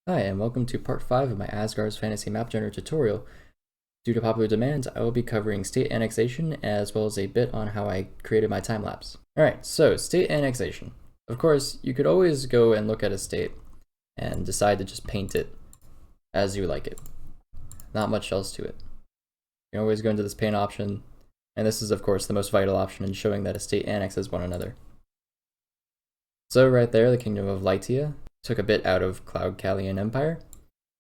Hi, and welcome to part 5 of my Azgaar's Fantasy Map Generator tutorial. Due to popular demand, I will be covering state annexation as well as a bit on how I created my time lapse. Alright, so state annexation. Of course, you could always go and look at a state and decide to just paint it as you like it. Not much else to it. You can always go into this paint option, and this is of course the most vital option in showing that a state annexes one another. So right there, the Kingdom of Lytia took a bit out of Cloud Callian Empire.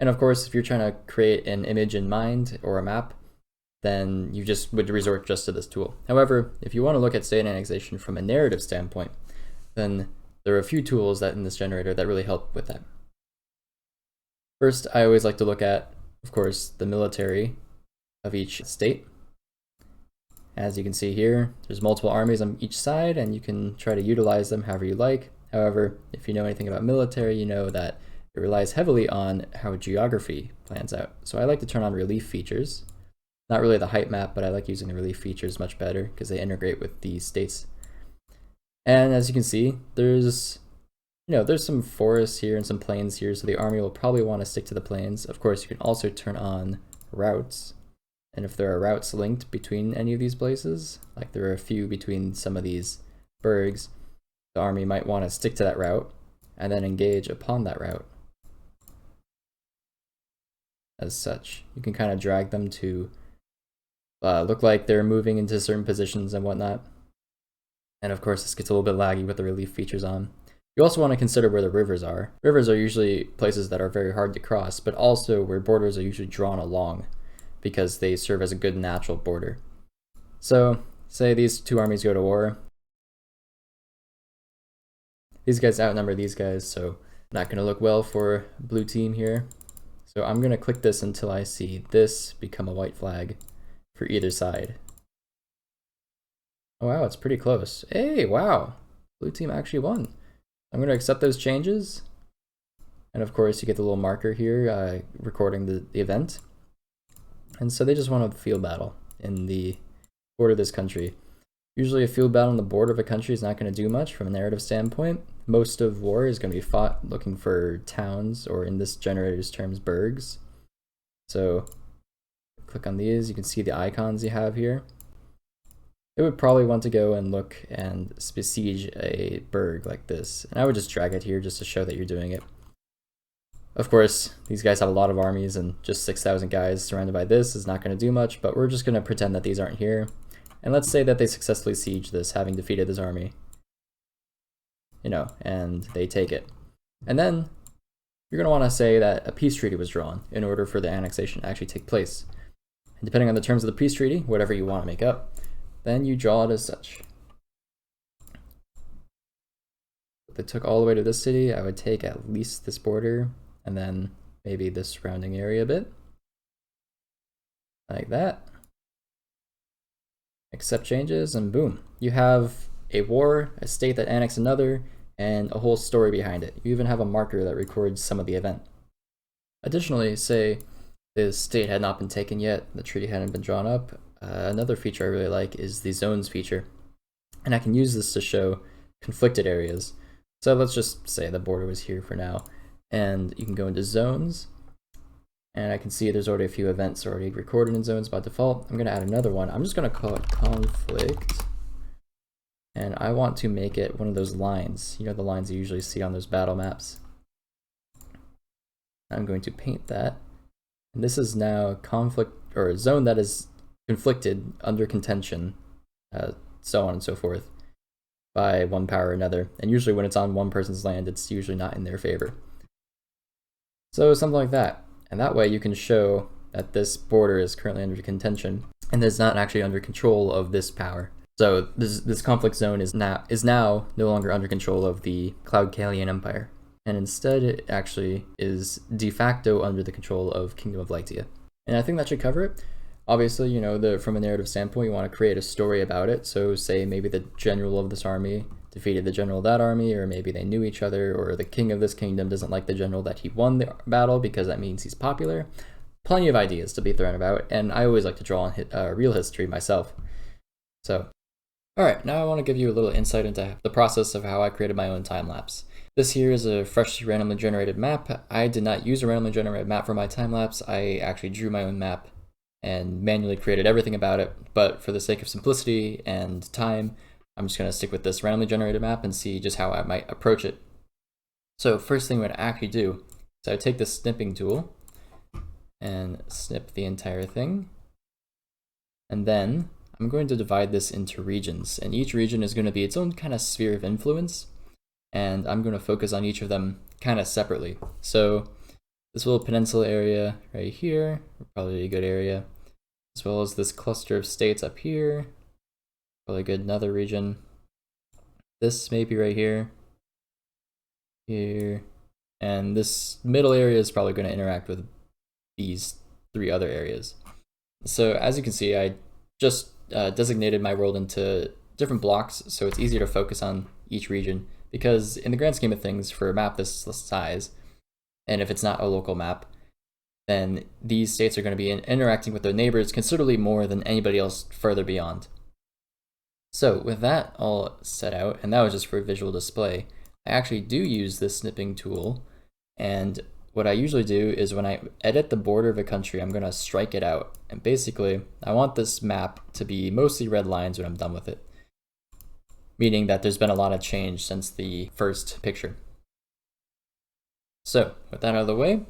And of course, if you're trying to create an image in mind or a map, then you just would resort just to this tool. However, if you want to look at state annexation from a narrative standpoint, then there are a few tools that in this generator that really help with that. First, I always like to look at, of course, the military of each state. As you can see here, there's multiple armies on each side, and you can try to utilize them however you like. However, if you know anything about military, you know that it relies heavily on how geography plans out. So I like to turn on relief features. Not really the height map, but I like using the relief features much better because they integrate with these states. And as you can see, there's some forests here and some plains here, so the army will probably want to stick to the plains. Of course, you can also turn on routes. And if there are routes linked between any of these places, like there are a few between some of these burgs, the army might want to stick to that route and then engage upon that route. As such, you can kind of drag them to look like they're moving into certain positions and whatnot. And of course, this gets a little bit laggy with the relief features on. You also want to consider where the rivers are. Rivers are usually places that are very hard to cross, but also where borders are usually drawn along because they serve as a good natural border. So, say these two armies go to war. These guys outnumber these guys, so not going to look well for blue team here. So I'm going to click this until I see this become a white flag for either side. Oh wow, it's pretty close. Hey, wow, blue team actually won. I'm going to accept those changes. And of course you get the little marker here recording the event. And so they just want a field battle in the border of this country. Usually a field battle on the border of a country is not going to do much from a narrative standpoint. Most of war is going to be fought looking for towns, or in this generator's terms, burgs. So click on these, you can see the icons you have here. It would probably want to go and look and besiege a burg like this. And I would just drag it here just to show that you're doing it. Of course, these guys have a lot of armies, and just 6,000 guys surrounded by this is not going to do much, but we're just going to pretend that these aren't here. And let's say that they successfully siege this, having defeated this army. And they take it. And then you're going to want to say that a peace treaty was drawn in order for the annexation to actually take place. And depending on the terms of the peace treaty, whatever you want to make up, then you draw it as such. If they took all the way to this city, I would take at least this border, and then maybe this surrounding area a bit. Like that. Accept changes, and boom. You have a war, a state that annexed another, and a whole story behind it. You even have a marker that records some of the event. Additionally, say the state had not been taken yet, the treaty hadn't been drawn up. Another feature I really like is the zones feature. And I can use this to show conflicted areas. So let's just say the border was here for now. And you can go into zones. And I can see there's already a few events already recorded in zones by default. I'm going to add another one. I'm just going to call it conflict. And I want to make it one of those lines. You know, the lines you usually see on those battle maps. I'm going to paint that. And this is now conflict, or a zone that is conflicted, under contention, so on and so forth, by one power or another. And usually when it's on one person's land, it's usually not in their favor. So something like that. And that way you can show that this border is currently under contention and is not actually under control of this power. So this conflict zone is now no longer under control of the Cloud Callian Empire. And instead it actually is de facto under the control of Kingdom of Lytia. And I think that should cover it. Obviously, from a narrative standpoint, you want to create a story about it. So say maybe the general of this army defeated the general of that army, or maybe they knew each other, or the king of this kingdom doesn't like the general that he won the battle because that means he's popular. Plenty of ideas to be thrown about, and I always like to draw on real history myself. So, alright, now I want to give you a little insight into the process of how I created my own time lapse. This here is a freshly randomly generated map. I did not use a randomly generated map for my time lapse. I actually drew my own map and manually created everything about it. But for the sake of simplicity and time, I'm just going to stick with this randomly generated map and see just how I might approach it. So first thing I'm going to actually do is I would take this snipping tool and snip the entire thing. And then I'm going to divide this into regions, and each region is going to be its own kind of sphere of influence, and I'm going to focus on each of them kind of separately. So this little peninsula area right here, probably a good area, as well as this cluster of states up here, probably good another region. This maybe right here, and this middle area is probably going to interact with these three other areas. So as you can see, I just designated my world into different blocks, so it's easier to focus on each region, because in the grand scheme of things, for a map this size, and if it's not a local map, then these states are going to be interacting with their neighbors considerably more than anybody else further beyond. So with that all set out, and that was just for visual display, I actually do use this snipping tool, and what I usually do is when I edit the border of a country, I'm going to strike it out. And basically, I want this map to be mostly red lines when I'm done with it, meaning that there's been a lot of change since the first picture. So with that out of the way,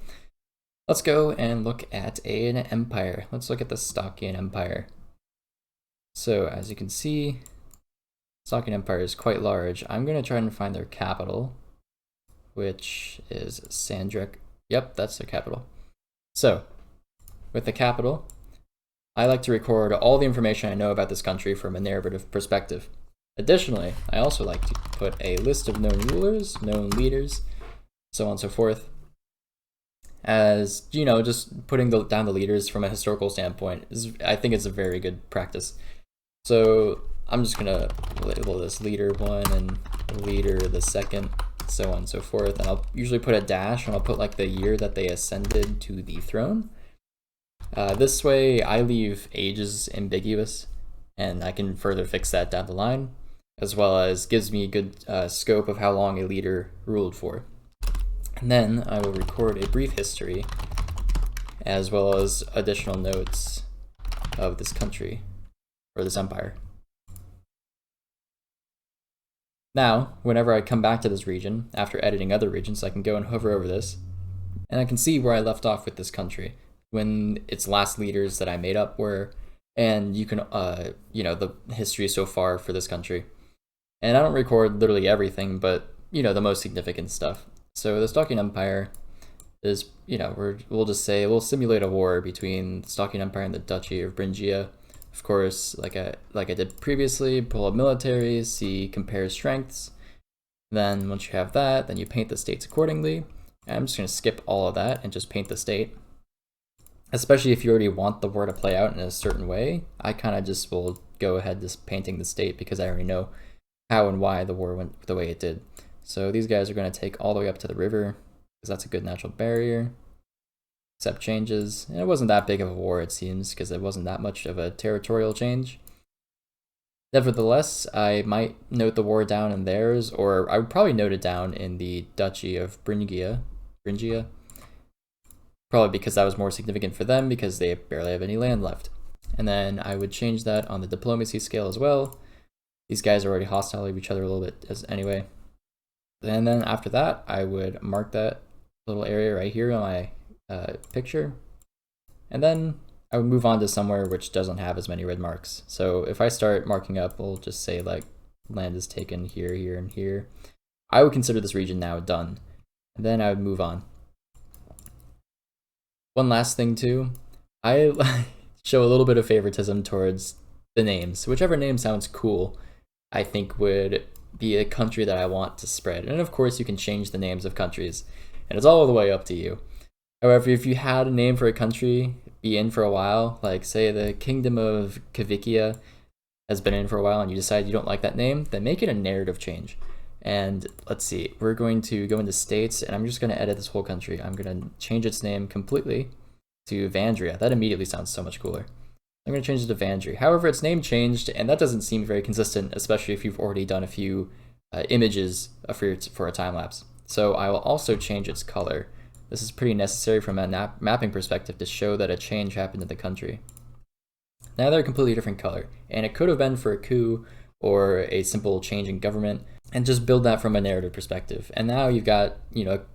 let's go and look at an empire. Let's look at the Stockian Empire. So as you can see, Stockian Empire is quite large. I'm going to try and find their capital, which is Sandrek. Yep, that's their capital. So with the capital, I like to record all the information I know about this country from a narrative perspective. Additionally, I also like to put a list of known rulers, known leaders, so on and so forth. As, you know, just putting down the leaders from a historical standpoint, I think it's a very good practice. So I'm just going to label this leader 1 and leader the 2nd, so on and so forth. And I'll usually put a dash, and I'll put like the year that they ascended to the throne. This way I leave ages ambiguous, and I can further fix that down the line, as well as gives me a good scope of how long a leader ruled for. And then I will record a brief history, as well as additional notes of this country, or this empire. Now, whenever I come back to this region, after editing other regions, I can go and hover over this, and I can see where I left off with this country, when its last leaders that I made up were, and you can, you know, the history so far for this country. And I don't record literally everything, but, you know, the most significant stuff. So the Stockian Empire is, you know, we'll just say, we'll simulate a war between the Stockian Empire and the Duchy of Bringia. Of course, like I did previously, pull up militaries, see compare strengths. Then once you have that, then you paint the states accordingly. And I'm just going to skip all of that and just paint the state. Especially if you already want the war to play out in a certain way, I kind of just will go ahead just painting the state because I already know how and why the war went the way it did. So these guys are going to take all the way up to the river because that's a good natural barrier. Accept changes. And it wasn't that big of a war, it seems, because it wasn't that much of a territorial change. Nevertheless, I might note the war down in theirs, or I would probably note it down in the Duchy of Bringia. Probably because that was more significant for them because they barely have any land left. And then I would change that on the diplomacy scale as well. These guys are already hostile to each other a little bit anyway. And then after that, I would mark that little area right here on my picture. And then I would move on to somewhere which doesn't have as many red marks. So if I start marking up, we'll just say like land is taken here, here, and here. I would consider this region now done. And then I would move on. One last thing too, I show a little bit of favoritism towards the names. Whichever name sounds cool, I think would be a country that I want to spread. And of course you can change the names of countries, and it's all the way up to you. However, if you had a name for a country be in for a while, like say the Kingdom of Kavikia has been in for a while and you decide you don't like that name, then make it a narrative change. And let's see, we're going to go into states, and I'm just going to edit this whole country. I'm going to change its name completely to Vandria. That immediately sounds so much cooler. I'm going to change it to Vandria. However, its name changed, and that doesn't seem very consistent, especially if you've already done a few images for a time lapse. So I will also change its color. This is pretty necessary from a mapping perspective to show that a change happened in the country. Now they're a completely different color, and it could have been for a coup or a simple change in government, and just build that from a narrative perspective. And now you've got,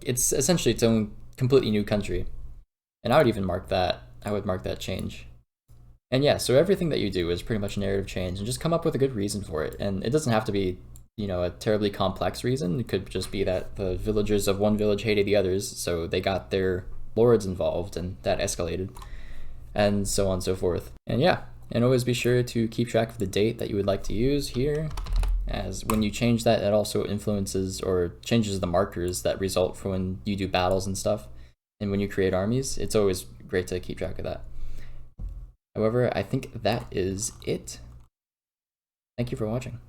it's essentially its own completely new country. And I would even mark that. I would mark that change. And yeah, so everything that you do is pretty much a narrative change, and just come up with a good reason for it. And it doesn't have to be, a terribly complex reason. It could just be that the villagers of one village hated the others, so they got their lords involved, and that escalated, and so on and so forth. And yeah, and always be sure to keep track of the date that you would like to use here, as when you change that, it also influences or changes the markers that result from when you do battles and stuff. And when you create armies, it's always great to keep track of that. However, I think that is it. Thank you for watching.